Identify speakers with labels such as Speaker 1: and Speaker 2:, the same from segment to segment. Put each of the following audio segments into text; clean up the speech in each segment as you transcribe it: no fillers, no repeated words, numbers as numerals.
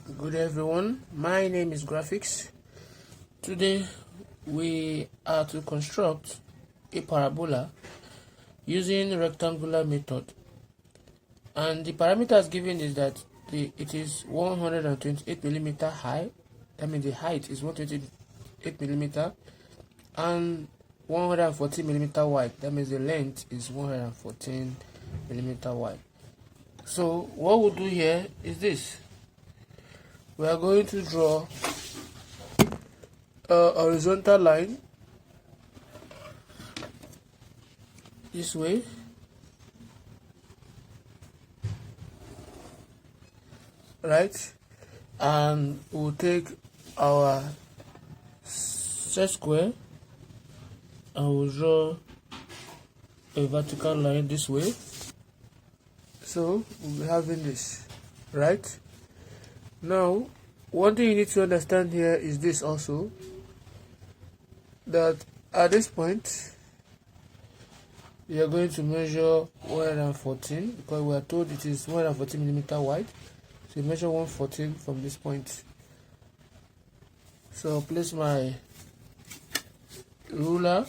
Speaker 1: Good everyone, my name is Graphics. Today we are to construct a parabola using rectangular method, and the parameters given is that it is 128 millimeter high. That means the height is 128 millimeter and 114 millimeter wide. That means the length is 114 millimeter wide. So what we'll do here is this: we are going to draw a horizontal line this way, right? And we'll take our set square and we'll draw a vertical line this way. So we'll be having this, right? Now, one thing you need to understand here is this also, that at this point you are going to measure 114 because we are told it is 114 millimeter wide. So you measure 114 from this point. So I'll place my ruler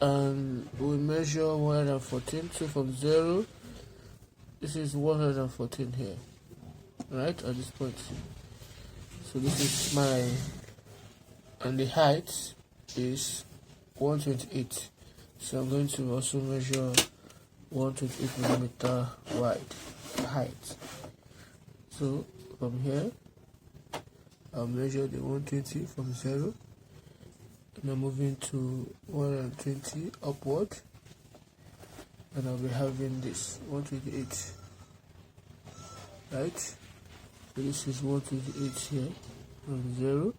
Speaker 1: and we measure 114. So from 0, this is 114 here, right, at this point. So this is my, and the height is 128. So I'm going to also measure 128 millimeter wide height. So from here I'll measure the 120 from 0 and I'm moving to 120 upward, and I'll be having this 128, right? So this is 128 here, from 0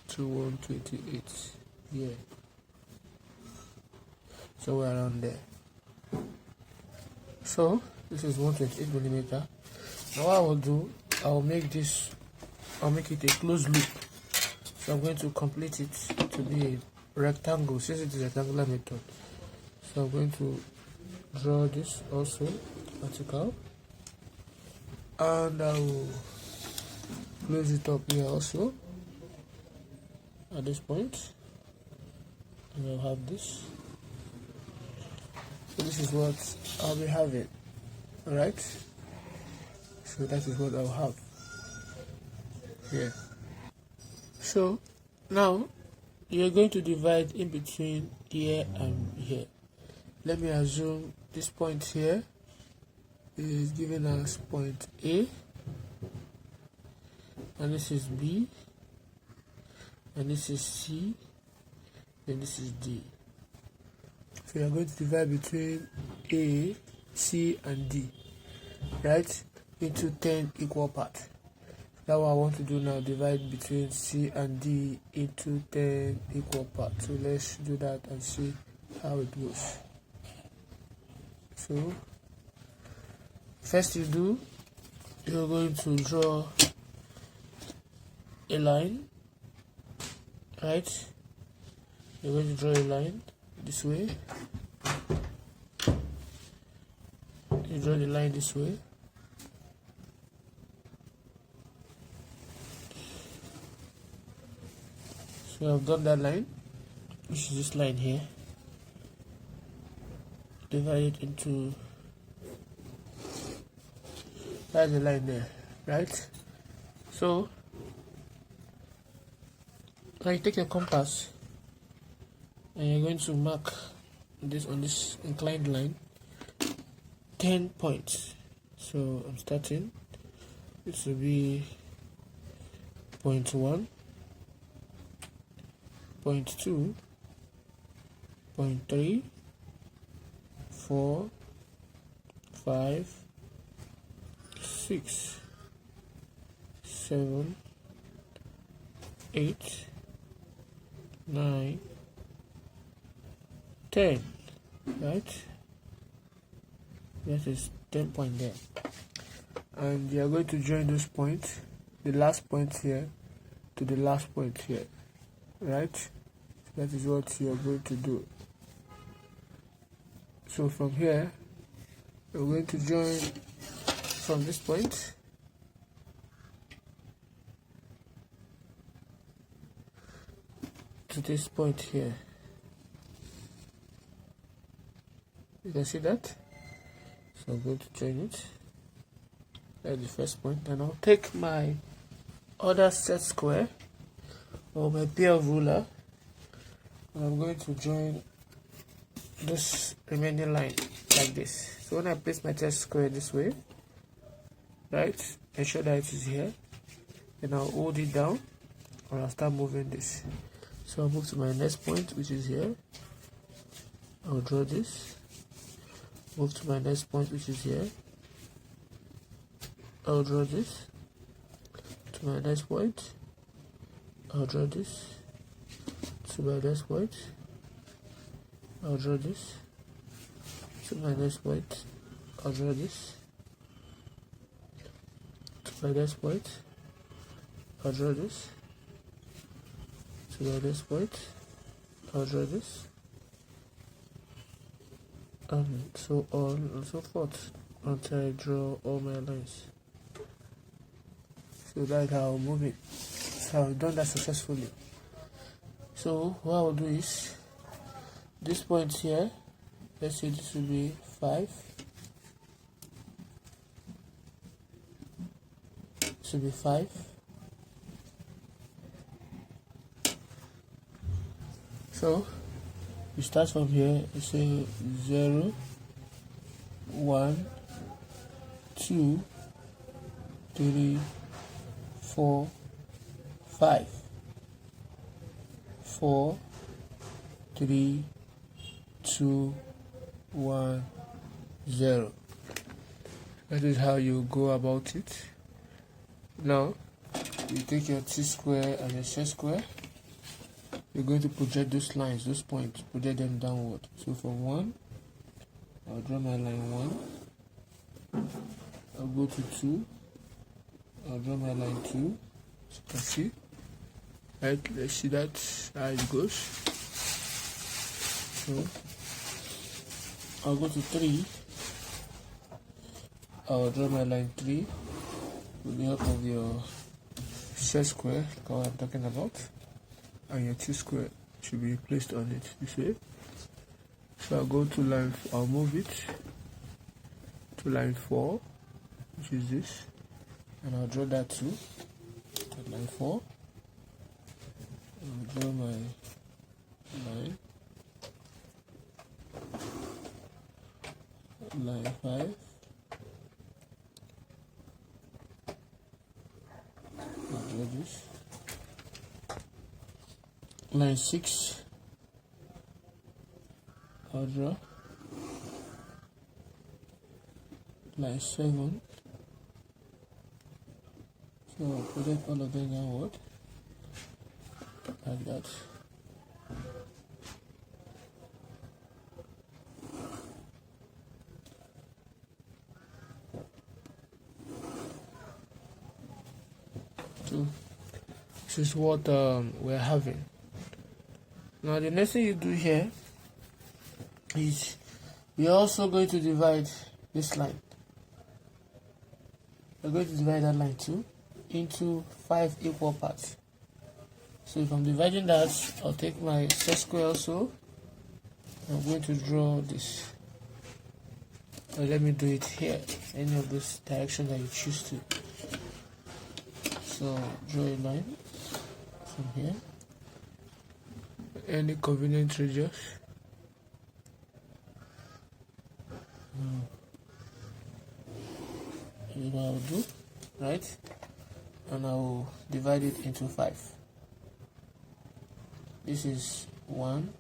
Speaker 1: to 128 here, somewhere around there. So this is 128 millimeter. Now what I will do, I'll make it a closed loop. So I'm going to complete it to be a rectangle since it is a rectangular method. So I'm going to draw this also vertical, and I will close it up here also at this point, and I'll have this. So this is what I'll be having, alright? So that is what I'll have here. So now you're going to divide in between here and here. Let me assume this point here is given as point A, and this is B, and this is C, and this is D. So you're going to divide between A, C, and D, right, into 10 equal parts. That's what I want to do now, divide between C and D into 10 equal parts. So let's do that and see how it goes. So first you're going to draw a line, right? You're going to draw a line this way. You draw the line this way. So I've done that line, which is this line here. Divide it into, that's the line there, right? So now you take your compass and you're going to mark this on this inclined line 10 points. So I'm starting, this will be point 1, point 2, point 3, 4, 5, 6, 7, 8, 9, 10, right? That is 10 point there. And you are going to join those points, the last point here to the last point here, right? That is what you are going to do. So from here we're going to join from this point to this point here. You can see that. So I'm going to join it. That's the first point. And I'll take my other set square or my pair of ruler, and I'm going to join this remaining line like this. So when I place my set square this way, right, ensure that it is here, then I'll hold it down and I'll start moving this. So I'll move to my next point, which is here. I'll draw this. Move to my next point, which is here. I'll draw this. To my next point, I'll draw this. To my next point, I'll draw this. To my next point, I'll draw this. To my next point, I'll draw this. To my next point, I'll draw this. And so on and so forth until I draw all my lines. So that's how I'll move it. So I've done that successfully. So what I'll do is this point here, let's say this will be 5. This will be 5. So you start from here, you say 0, 1, 2, 3, 4, 5. 4, 3, 2, 1, 0. That is how you go about it. Now you take your T-square and your set square. You're going to project those lines, those points, project them downward. So from 1, I'll draw my line 1. I'll go to 2. I'll draw my line 2. As you can see. Right, let's see that how it goes. So I'll go to 3. I'll draw my line 3 with the help of your set square, like what I'm talking about. And your T-square should be placed on it, you see. So I'll go to line, I'll move it to line 4, which is this, and I'll draw that too at line 4. I'll draw my line, line 5. I'll draw this. Line 6, I'll draw. Line 7, so I'll project all of them downward, like that. So this is what we're having. Now the next thing you do here is we're also going to divide this line. We're going to divide that line too into 5 equal parts. So if I'm dividing that, I'll take my set square also. I'm going to draw this. Or let me do it here, any of this direction that you choose to. So draw a line from here. Any convenient radius. You know what I'll do, right? And I will divide it into 5. This is 1,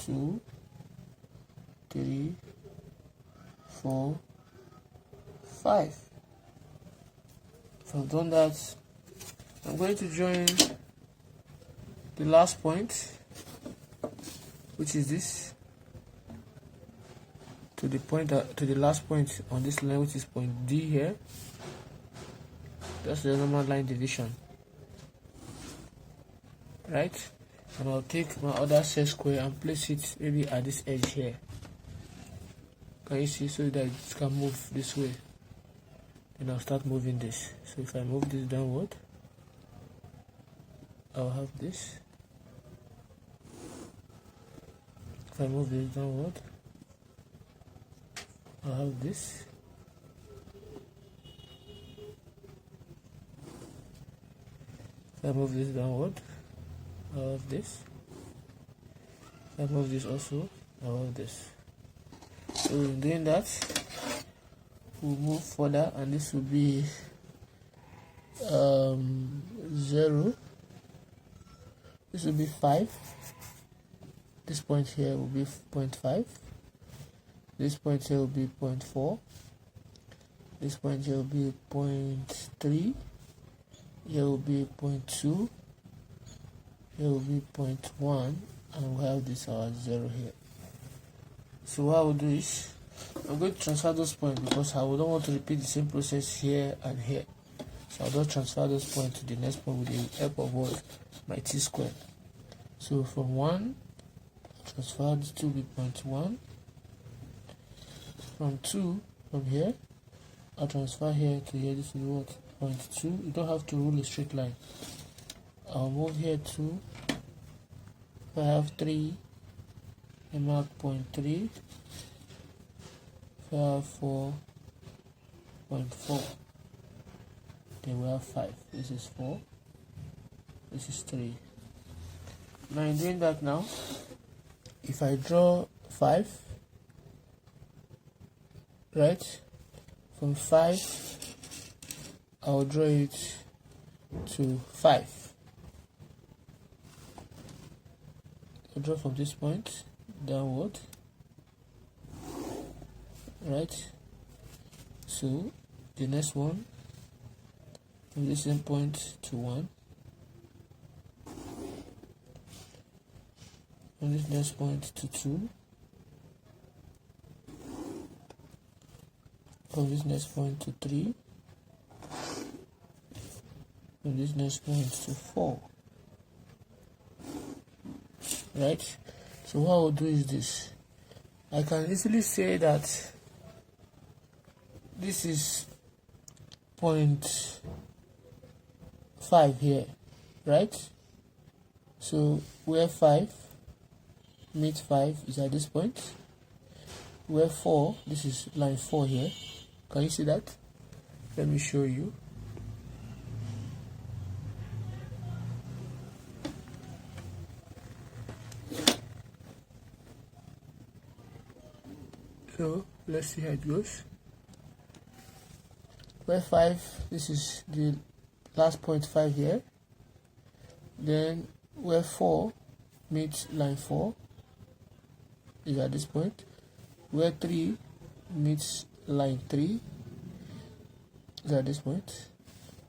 Speaker 1: 2, 3, 4, 5. If I've done that, I'm going to join the last point, which is this, to the point to the last point on this line, which is point D here. That's the normal line division, right? And I'll take my other set square and place it maybe at this edge here. Can you see? So that it can move this way. Then I'll start moving this. So if I move this downward, I'll have this. If I move this downward, I'll have this. If I move this downward, I'll have this. If I move this also, I'll have this. So in doing that, we'll move further, and this will be 0. This will be 5. This point here will be 0.5. This point here will be 0.4. This point here will be 0.3. Here will be 0.2. Here will be 0.1, and we'll have this our 0 here. So what I will do is, I'm going to transfer those points because I don't want to repeat the same process here and here. So I'll just transfer those points to the next point with the help of what? My t-square. So from 1, transfer this to be 0.1. From 2, from here, I'll transfer here to here. This is what? 0.2. You don't have to rule a straight line. I'll move here 2. If I have 3, I mark 0.3. If I have 4.4, then we have 5. This is 4. This is 3. Now in doing that now, if I draw 5, right, from 5, I'll draw it to 5. I'll draw from this point downward, right? So the next one, from the same point to 1. From this next point to 2. From this next point to 3. From this next point to 4. Right? So what I'll do is this. I can easily say that this is 0.5 here, right? So where 5 meets 5 is at this point. Where 4, this is line 4 here. Can you see that? Let me show you. So let's see how it goes. Where 5, this is the last point 5 here. Then where 4 meets line 4 is at this point. Where 3 meets line 3 is at this point.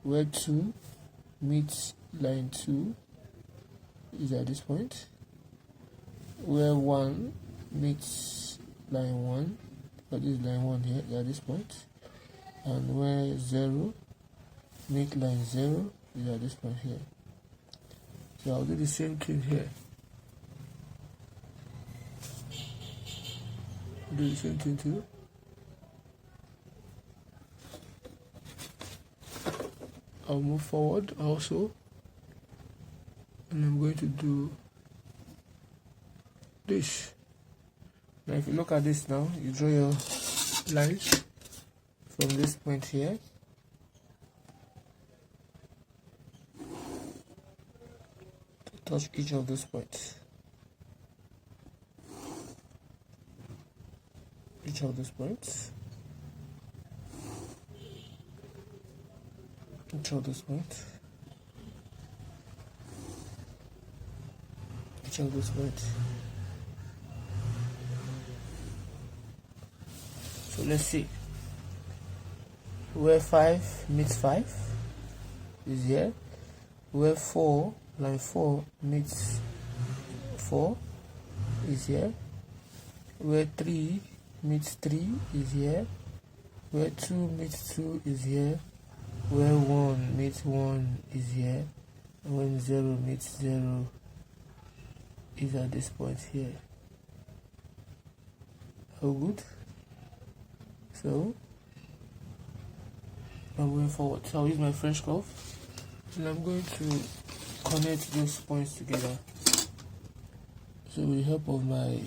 Speaker 1: Where 2 meets line 2 is at this point. Where 1 meets line 1, but this is line 1 here, is at this point. And where 0 meets line 0 is at this point here. So I'll do the same thing here. Do the same thing too. I'll move forward also, and I'm going to do this. Now if you look at this now, you draw your lines from this point here to touch each of those points. Each of those points. Each of those points. Each of those points. So let's see. Where 5 meets 5 is here. Where 4, line 4 meets 4 is here. Where 3 meets 3 is here. Where 2 meets 2 is here. Where 1 meets 1 is here. And when 0 meets 0 is at this point here. How good? So I'm going forward. So I'll use my French curve and I'm going to connect those points together. So with the help of my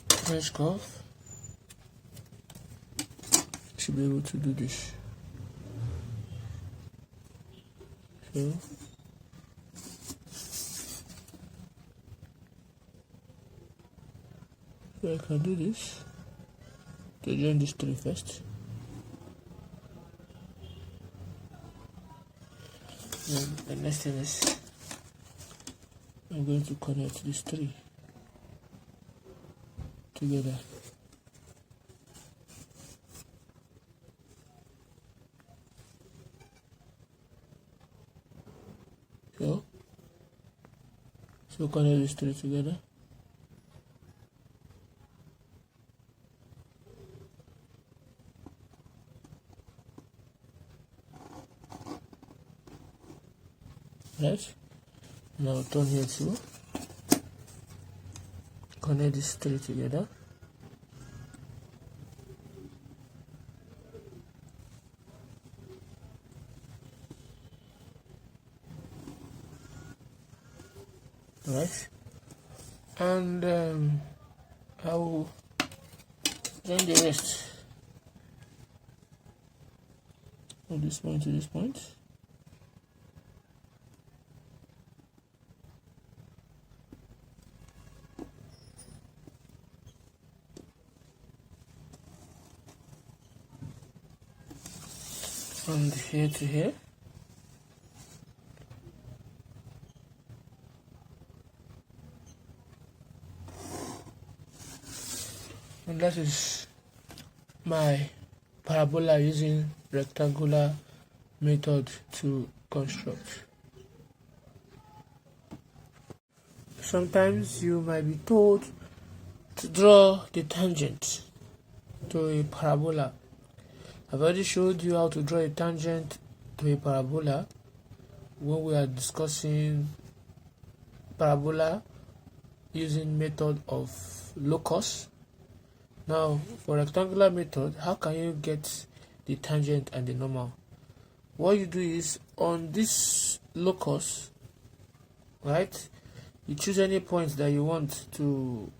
Speaker 1: French curve, I should be able to do this. So I can do this to join these three first. Then the next thing is I'm going to connect these three together. So connect these three together. Right? Now turn here too. Connect these three together. Right? And I will join the rest from this point to this point. From here to here. And that is my parabola using rectangular method to construct. Sometimes you might be told to draw the tangent to a parabola. I've already showed you how to draw a tangent to a parabola when we are discussing parabola using method of locus. Now for rectangular method, how can you get the tangent and the normal? What you do is on this locus, right, you choose any point that you want to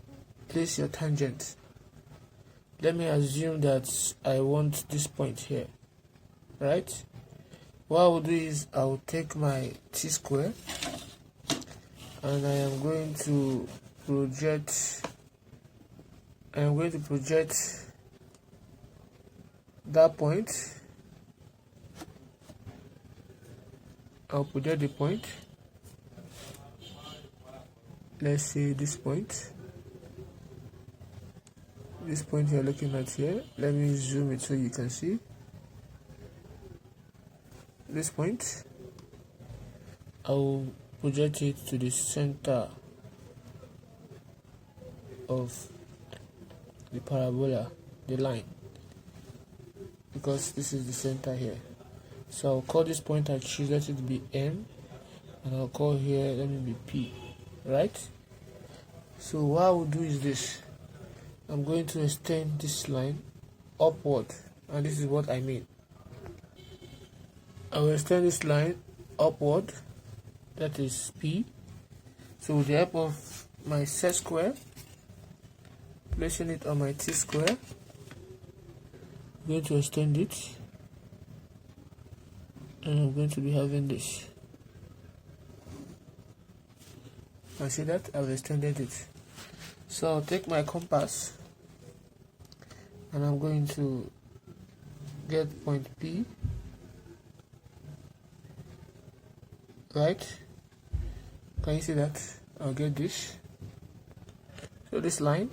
Speaker 1: place your tangent. Let me assume that I want this point here, right? What I will do is I will take my t-square and I am going to project that point. I'll project the point, let's say this point you're looking at here. Let me zoom it so you can see this point. I will project it to the center of the parabola, the line, because this is the center here. So I'll call this point I choose, let it be M, and I'll call here, let me be P, right? So what I will do is this. I'm going to extend this line upward, and this is what I mean. I will extend this line upward, that is P. So with the help of my set square, placing it on my t square, I'm going to extend it, and I'm going to be having this. I see that I've extended it. So I'll take my compass and I'm going to get point P, right? Can you see that? I'll get this. So this line,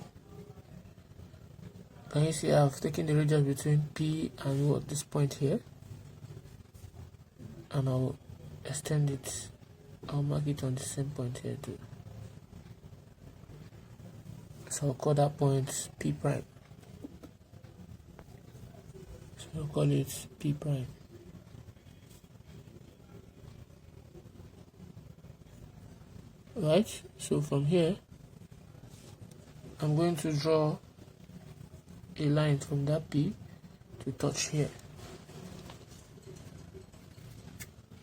Speaker 1: can you see I've taken the radius between P and what, this point here, and I'll extend it. I'll mark it on the same point here too. So I'll call that point P prime. So I'll call it P prime. Right, so from here I'm going to draw a line from that P to touch here.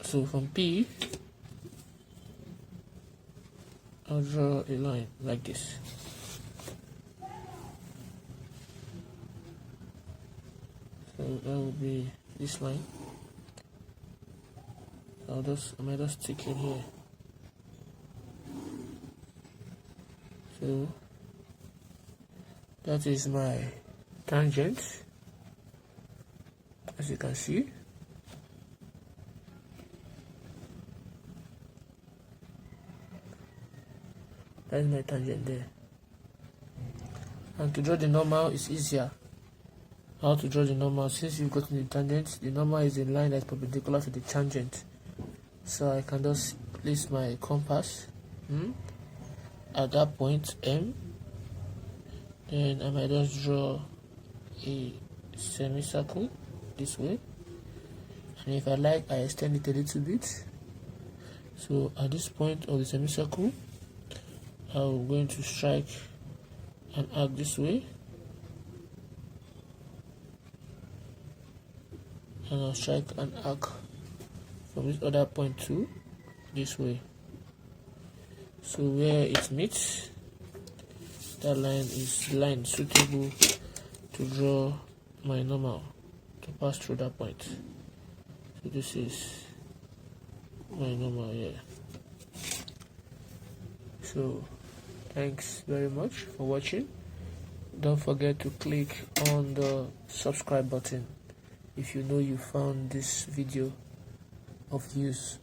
Speaker 1: So from P, I'll draw a line like this. So that will be this line. I might just stick in here. So that is my tangent, as you can see. That is my tangent there. And to draw the normal is easier. How to draw the normal? Since you've gotten the tangent, the normal is a line that's perpendicular to the tangent. So I can just place my compass at that point M. Then I might just draw a semicircle this way, and if I like, I extend it a little bit. So at this point of the semicircle, I'm going to strike an arc this way, and I'll strike an arc from this other point to this way. So where it meets, that line is line suitable to draw my normal to pass through that point. So this is my normal here. So thanks very much for watching. Don't forget to click on the subscribe button if you know you found this video of use.